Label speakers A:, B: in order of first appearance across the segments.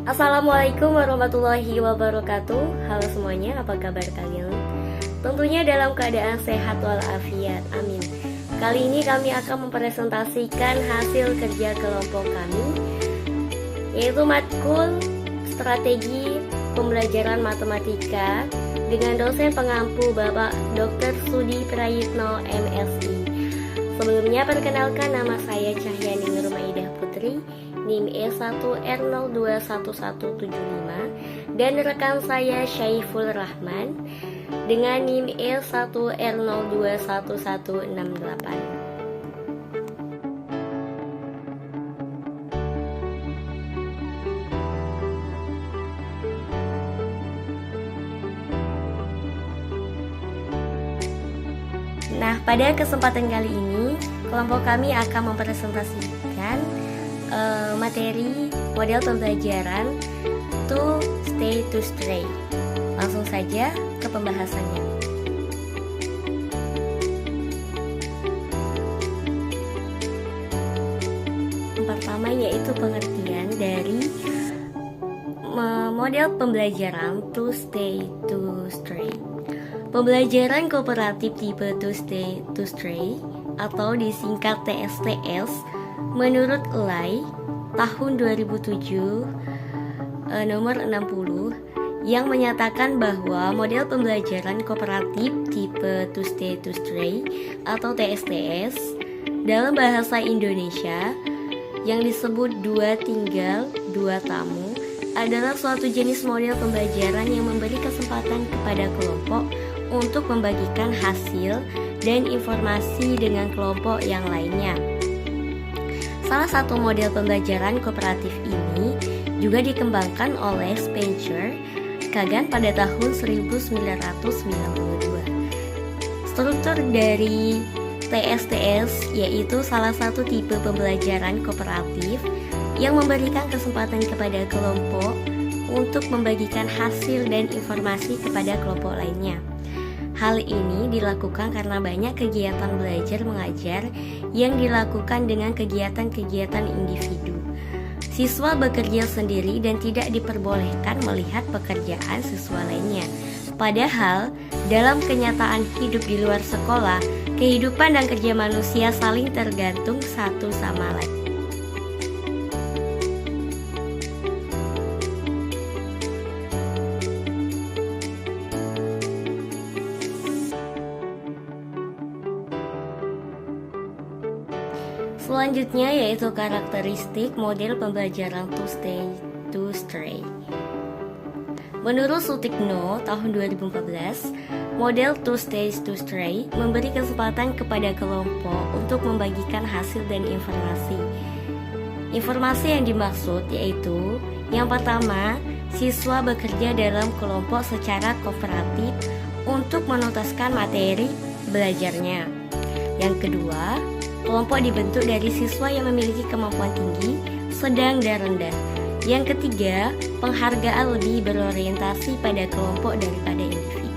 A: Assalamualaikum warahmatullahi wabarakatuh. Halo semuanya, apa kabar kalian? Tentunya dalam keadaan sehat walafiat, amin. Kali ini kami akan mempresentasikan hasil kerja kelompok kami, yaitu matkul strategi pembelajaran matematika dengan dosen pengampu Bapak Dr. Sudi Prayitno MSI. Sebelumnya perkenalkan, nama saya Cahyani Nurmaidah Putri, NIM E1R021175, dan rekan saya Syaiful Rahman dengan NIM E1R021168. Nah, pada kesempatan kali ini, kelompok kami akan mempresentasikan materi model pembelajaran To Stay to Stray. Langsung saja ke pembahasannya. Yang pertama yaitu pengertian dari model pembelajaran To Stay to Stray. Pembelajaran kooperatif tipe To Stay to Stray atau disingkat TSTS menurut ELAI tahun 2007 nomor 60 yang menyatakan bahwa model pembelajaran kooperatif tipe To Stay to Stray atau TSTS dalam bahasa Indonesia yang disebut dua tinggal dua tamu adalah suatu jenis model pembelajaran yang memberi kesempatan kepada kelompok untuk membagikan hasil dan informasi dengan kelompok yang lainnya. Salah satu model pembelajaran kooperatif ini juga dikembangkan oleh Spencer Kagan pada tahun 1992. Struktur dari TSTS yaitu salah satu tipe pembelajaran kooperatif yang memberikan kesempatan kepada kelompok untuk membagikan hasil dan informasi kepada kelompok lainnya. Hal ini dilakukan karena banyak kegiatan belajar mengajar yang dilakukan dengan kegiatan-kegiatan individu. Siswa bekerja sendiri dan tidak diperbolehkan melihat pekerjaan siswa lainnya. Padahal, dalam kenyataan hidup di luar sekolah, kehidupan dan kerja manusia saling tergantung satu sama lain. Selanjutnya yaitu karakteristik model pembelajaran To Stay to Stray. Menurut Sutikno tahun 2014, model To Stay to Stray memberi kesempatan kepada kelompok untuk membagikan hasil dan informasi. Informasi yang dimaksud yaitu yang pertama, siswa bekerja dalam kelompok secara kooperatif untuk menuntaskan materi belajarnya. Yang kedua, kelompok dibentuk dari siswa yang memiliki kemampuan tinggi, sedang, dan rendah. Yang ketiga, penghargaan lebih berorientasi pada kelompok daripada individu.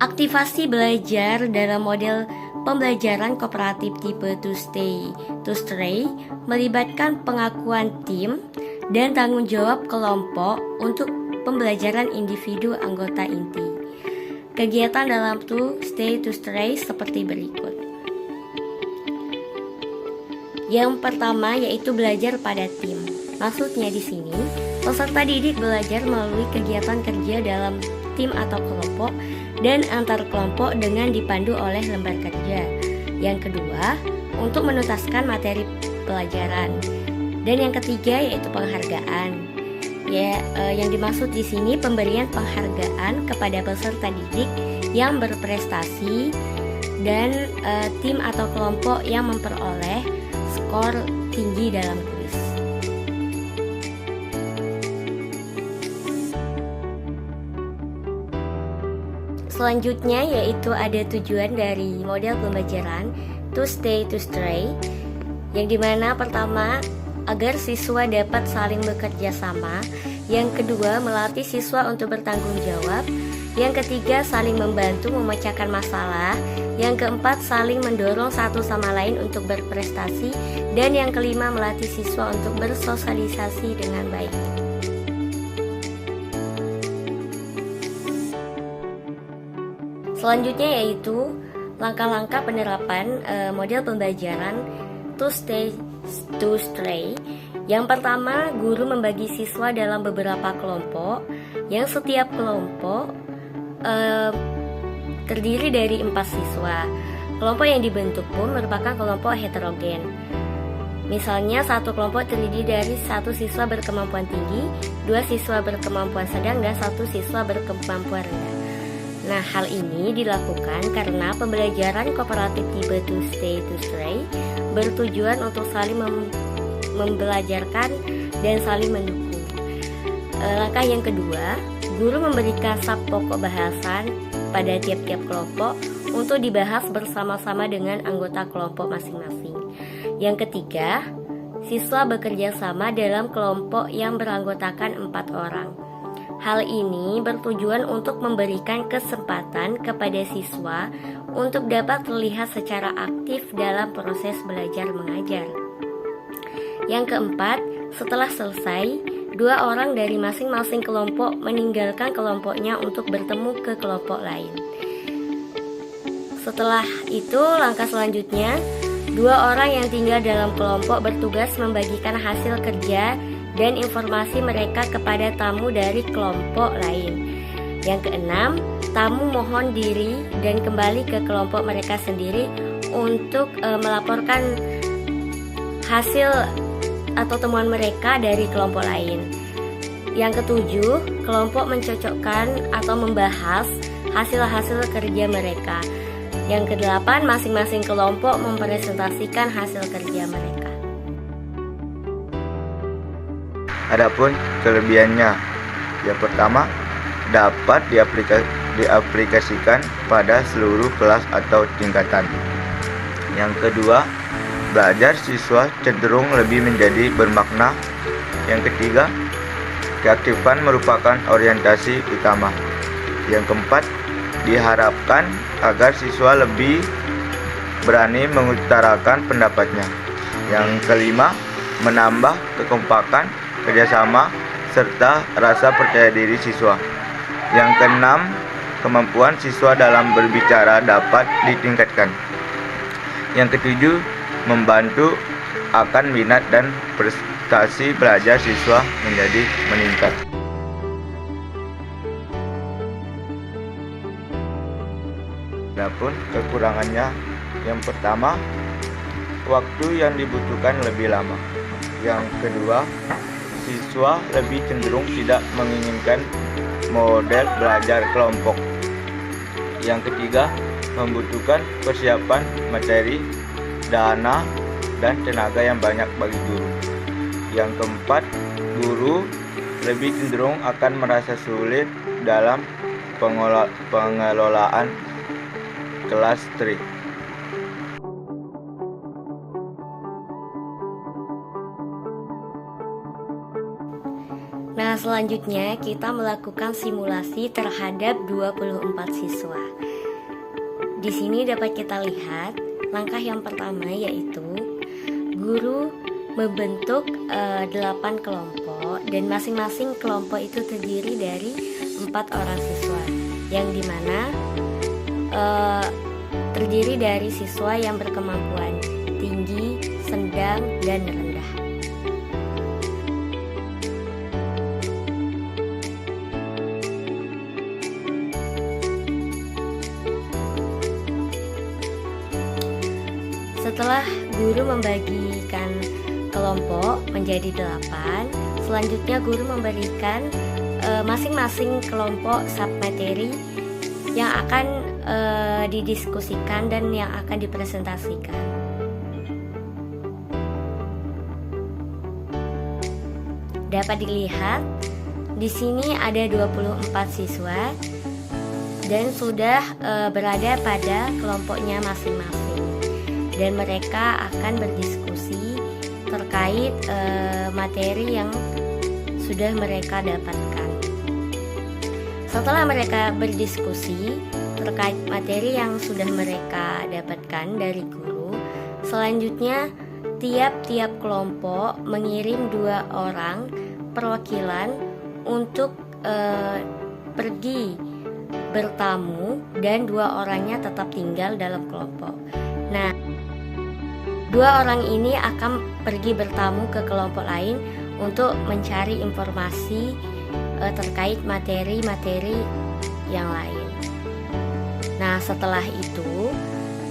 A: Aktivasi belajar dalam model pembelajaran kooperatif tipe To Stay to Stray melibatkan pengakuan tim dan tanggung jawab kelompok untuk pembelajaran individu anggota inti. Kegiatan dalam To Stay to Stray seperti berikut. Yang pertama yaitu belajar pada tim. Maksudnya di sini, peserta didik belajar melalui kegiatan kerja dalam tim atau kelompok dan antar kelompok dengan dipandu oleh lembar kerja. Yang kedua, untuk menuntaskan materi pelajaran. Dan yang ketiga yaitu penghargaan. Yang dimaksud di sini pemberian penghargaan kepada peserta didik yang berprestasi dan tim atau kelompok yang memperoleh skor tinggi dalam kuis. Selanjutnya yaitu ada tujuan dari model pembelajaran To Stay to Stray, yang dimana pertama agar siswa dapat saling bekerja sama, yang kedua melatih siswa untuk bertanggung jawab, Yang ketiga, saling membantu memecahkan masalah. Yang keempat, saling mendorong satu sama lain untuk berprestasi. Dan yang kelima, melatih siswa untuk bersosialisasi dengan baik. Selanjutnya yaitu langkah-langkah penerapan model pembelajaran to stay. Yang pertama, guru membagi siswa dalam beberapa kelompok, yang setiap kelompok terdiri dari 4 siswa. Kelompok yang dibentuk pun merupakan kelompok heterogen. Misalnya, satu kelompok terdiri dari 1 siswa berkemampuan tinggi, 2 siswa berkemampuan sedang, dan 1 siswa berkemampuan rendah. Nah, hal ini dilakukan karena pembelajaran kooperatif tipe to stay bertujuan untuk saling membelajarkan dan saling mendukung. Langkah yang kedua, guru memberikan sub pokok bahasan pada tiap-tiap kelompok untuk dibahas bersama-sama dengan anggota kelompok masing-masing. Yang ketiga, siswa bekerja sama dalam kelompok yang beranggotakan 4 orang. Hal ini bertujuan untuk memberikan kesempatan kepada siswa untuk dapat terlihat secara aktif dalam proses belajar mengajar. Yang keempat, setelah selesai, 2 orang dari masing-masing kelompok meninggalkan kelompoknya untuk bertemu ke kelompok lain. Setelah itu, langkah selanjutnya, 2 orang yang tinggal dalam kelompok bertugas membagikan hasil kerja dan informasi mereka kepada tamu dari kelompok lain. Yang keenam, tamu mohon diri dan kembali ke kelompok mereka sendiri untuk melaporkan hasil atau temuan mereka dari kelompok lain. Yang ketujuh, kelompok mencocokkan atau membahas hasil-hasil kerja mereka. Yang kedelapan, masing-masing kelompok mempresentasikan hasil kerja mereka.
B: Adapun kelebihannya, yang pertama, dapat diaplikasikan pada seluruh kelas atau tingkatan. Yang kedua, belajar siswa cenderung lebih menjadi bermakna. Yang ketiga, keaktifan merupakan orientasi utama. Yang keempat, diharapkan agar siswa lebih berani mengutarakan pendapatnya. Yang kelima, menambah kekompakan, kerjasama, serta rasa percaya diri siswa. Yang keenam, kemampuan siswa dalam berbicara dapat ditingkatkan. Yang ketujuh, membantu akan minat dan prestasi belajar siswa menjadi meningkat. Adapun kekurangannya, yang pertama, waktu yang dibutuhkan lebih lama. Yang kedua, siswa lebih cenderung tidak menginginkan model belajar kelompok. Yang ketiga, membutuhkan persiapan materi, dana, dan tenaga yang banyak bagi guru. Yang keempat, guru lebih cenderung akan merasa sulit dalam pengelolaan kelas trik.
A: Nah, selanjutnya kita melakukan simulasi terhadap 24 siswa. Di sini dapat kita lihat langkah yang pertama yaitu guru membentuk 8 kelompok dan masing-masing kelompok itu terdiri dari 4 orang siswa, yang dimana terdiri dari siswa yang berkemampuan tinggi, sedang, dan rendah. Setelah guru membagikan kelompok menjadi 8, selanjutnya guru memberikan masing-masing kelompok submateri yang akan didiskusikan dan yang akan dipresentasikan. Dapat dilihat di sini ada 24 siswa dan sudah berada pada kelompoknya masing-masing. Dan mereka akan berdiskusi terkait materi yang sudah mereka dapatkan. Setelah mereka berdiskusi terkait materi yang sudah mereka dapatkan dari guru, selanjutnya tiap-tiap kelompok mengirim 2 orang perwakilan untuk pergi bertamu dan 2 orangnya tetap tinggal dalam kelompok. Nah, 2 orang ini akan pergi bertamu ke kelompok lain untuk mencari informasi terkait materi-materi yang lain. Nah, setelah itu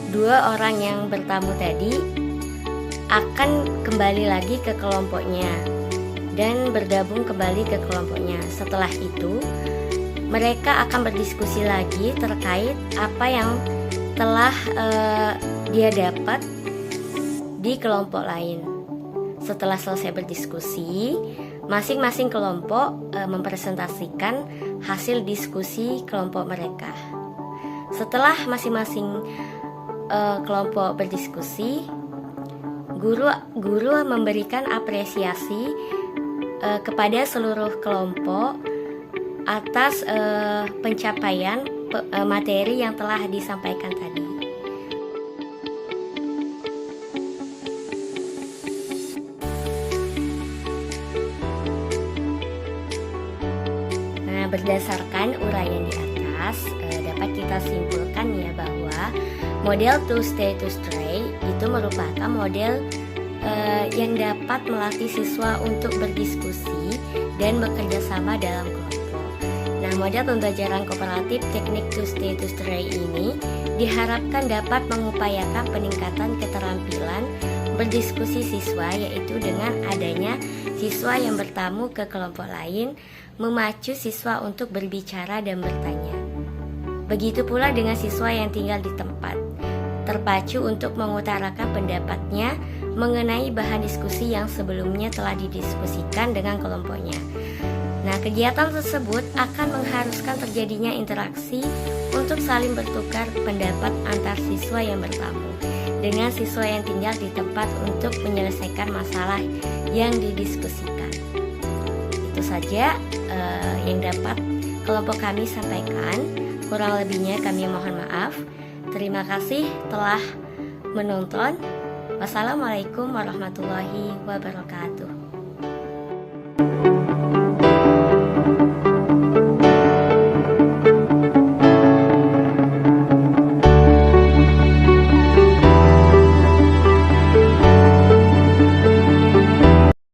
A: 2 orang yang bertamu tadi akan kembali lagi ke kelompoknya dan bergabung kembali ke kelompoknya. Setelah itu mereka akan berdiskusi lagi terkait apa yang telah dia dapat di kelompok lain. Setelah selesai berdiskusi, masing-masing kelompok mempresentasikan hasil diskusi kelompok mereka. Setelah masing-masing kelompok berdiskusi, guru memberikan apresiasi kepada seluruh kelompok atas pencapaian materi yang telah disampaikan tadi. Nah, berdasarkan uraian di atas, dapat kita simpulkan ya bahwa model to stay to stray itu merupakan model yang dapat melatih siswa untuk berdiskusi dan bekerja sama dalam kelompok. Nah, model pembelajaran kooperatif teknik to stay to stray ini diharapkan dapat mengupayakan peningkatan keterampilan berdiskusi siswa, yaitu dengan adanya siswa yang bertamu ke kelompok lain, memacu siswa untuk berbicara dan bertanya. Begitu pula dengan siswa yang tinggal di tempat, terpacu untuk mengutarakan pendapatnya mengenai bahan diskusi yang sebelumnya telah didiskusikan dengan kelompoknya. Nah, kegiatan tersebut akan mengharuskan terjadinya interaksi untuk saling bertukar pendapat antar siswa yang bertamu dengan siswa yang tinggal di tempat untuk menyelesaikan masalah yang didiskusikan. Itu saja yang dapat kelompok kami sampaikan. Kurang lebihnya kami mohon maaf. Terima kasih telah menonton. Wassalamualaikum warahmatullahi wabarakatuh.